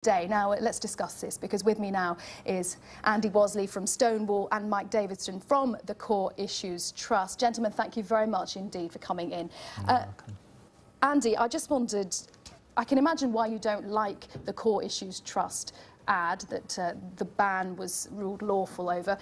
Day. Now, let's discuss this, because with me now is Andy Wasley from Stonewall and Mike Davidson from the Core Issues Trust. Gentlemen, thank you very much indeed for coming in. Andy, I just wondered, I can imagine why you don't like the Core Issues Trust ad that the ban was ruled lawful over,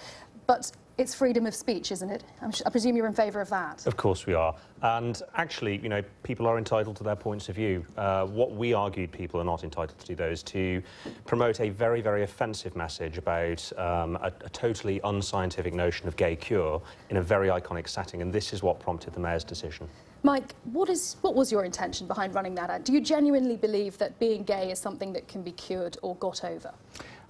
but it's freedom of speech, isn't it? I presume you're in favour of that. Of course we are. And actually, you know, people are entitled to their points of view. What we argued people are not entitled to do, though, is to promote a very, very offensive message about a totally unscientific notion of gay cure in a very iconic setting, and this is what prompted the Mayor's decision. Mike, what was your intention behind running that ad? Do you genuinely believe that being gay is something that can be cured or got over?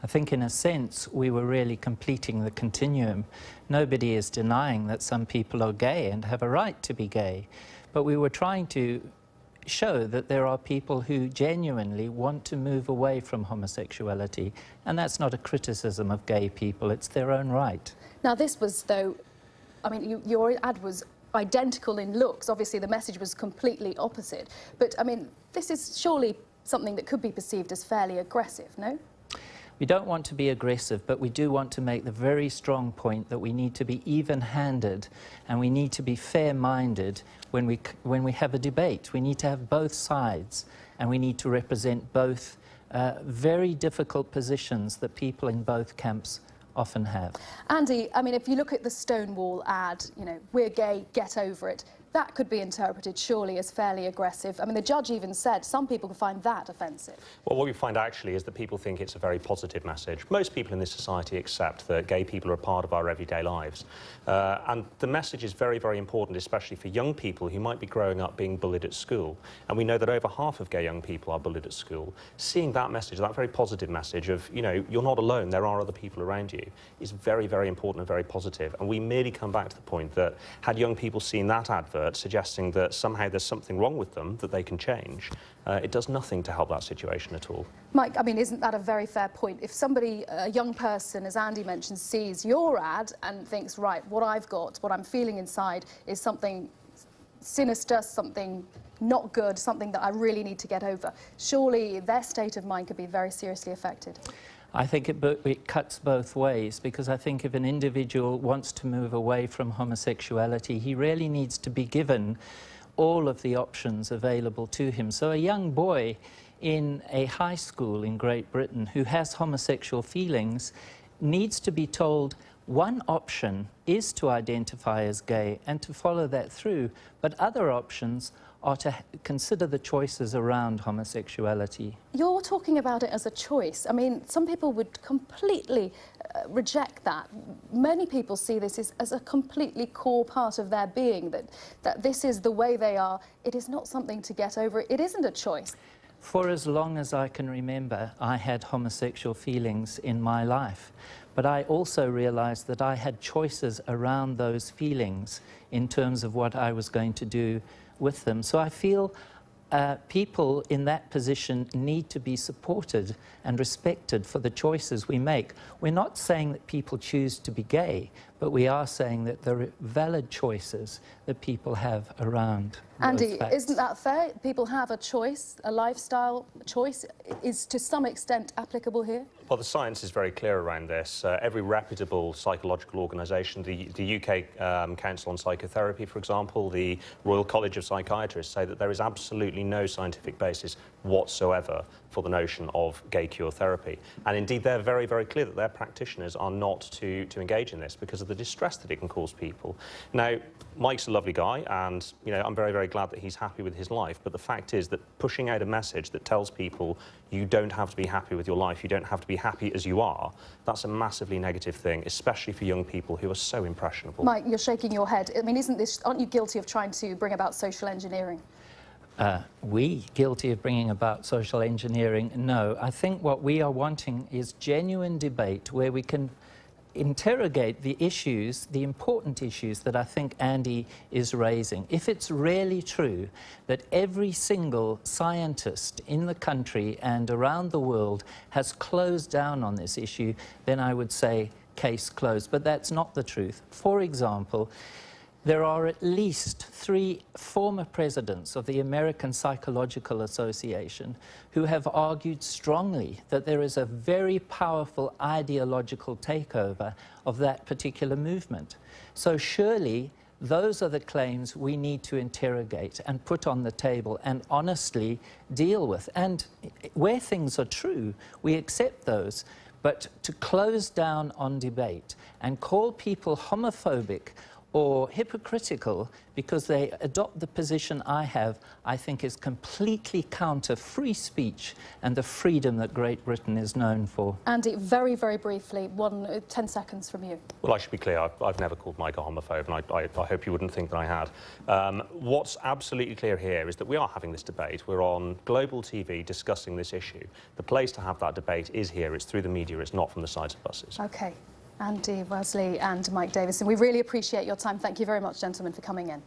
I think in a sense we were really completing the continuum. Nobody is denying that some people are gay and have a right to be gay, but we were trying to show that there are people who genuinely want to move away from homosexuality, and that's not a criticism of gay people, it's their own right. Now this was, though, I mean, your ad was identical in looks. Obviously the message was completely opposite, but I mean, this is surely something that could be perceived as fairly aggressive, no? We don't want to be aggressive, but we do want to make the very strong point that we need to be even-handed and we need to be fair-minded when we have a debate. We need to have both sides and we need to represent both very difficult positions that people in both camps often have. Andy, I mean, if you look at the Stonewall ad, you know, we're gay, get over it, that could be interpreted surely as fairly aggressive. I mean, the judge even said some people can find that offensive. Well, what we find actually is that people think it's a very positive message. Most people in this society accept that gay people are a part of our everyday lives. And the message is very, very important, especially for young people who might be growing up being bullied at school. And we know that over half of gay young people are bullied at school. Seeing that message, that very positive message of, you know, you're not alone, there are other people around you, is very, very important and very positive. And we merely come back to the point that had young people seen that advert suggesting that somehow there's something wrong with them that they can change, it does nothing to help that situation at all. Mike, I mean, isn't that a very fair point? If somebody, a young person, as Andy mentioned, sees your ad and thinks, right, what I've got, what I'm feeling inside is something sinister, something not good, something that I really need to get over, surely their state of mind could be very seriously affected. I think it cuts both ways, because I think if an individual wants to move away from homosexuality, he really needs to be given all of the options available to him. So a young boy in a high school in Great Britain who has homosexual feelings needs to be told one option is to identify as gay and to follow that through, but other options are to consider the choices around homosexuality. You're talking about it as a choice. I mean, some people would completely reject that. Many people see this as a completely core part of their being, that this is the way they are. It is not something to get over. It isn't a choice. For as long as I can remember, I had homosexual feelings in my life, but I also realized that I had choices around those feelings in terms of what I was going to do with them. So I feel people in that position need to be supported and respected for the choices we make. We're not saying that people choose to be gay, but we are saying that there are valid choices that people have around. Andy, isn't that fair? People have a choice, a lifestyle choice is to some extent applicable here? Well, the science is very clear around this. Every reputable psychological organisation, the UK Council on Psychotherapy, for example, the Royal College of Psychiatrists, say that there is absolutely no scientific basis whatsoever for the notion of gay cure therapy. And indeed, they're very, very clear that their practitioners are not to engage in this because of the distress that it can cause people. Now, Mike's a lovely guy, and, you know, I'm very, very glad that he's happy with his life, but the fact is that pushing out a message that tells people you don't have to be happy with your life, you don't have to be happy as you are, that's a massively negative thing, especially for young people who are so impressionable. Mike, you're shaking your head. I mean, aren't you guilty of trying to bring about social engineering? We guilty of bringing about social engineering? No. I think what we are wanting is genuine debate where we can interrogate the issues, the important issues that I think Andy is raising. If it's really true that every single scientist in the country and around the world has closed down on this issue, then I would say case closed. But that's not the truth. For example, There are at least 3 former presidents of the American Psychological Association who have argued strongly that there is a very powerful ideological takeover of that particular movement. So surely those are the claims we need to interrogate and put on the table and honestly deal with. And where things are true, we accept those. But to close down on debate and call people homophobic or hypocritical because they adopt the position I have, I think is completely counter free speech and the freedom that Great Britain is known for. Andy, very, very briefly, 10 seconds from you. Well, I should be clear, I've never called Mike a homophobe, and I hope you wouldn't think that I had. What's absolutely clear here is that we are having this debate. We're on global TV discussing this issue. The place to have that debate is here. It's through the media. It's not from the sides of buses. OK. Andy, Wasley and Mike Davidson, we really appreciate your time. Thank you very much, gentlemen, for coming in.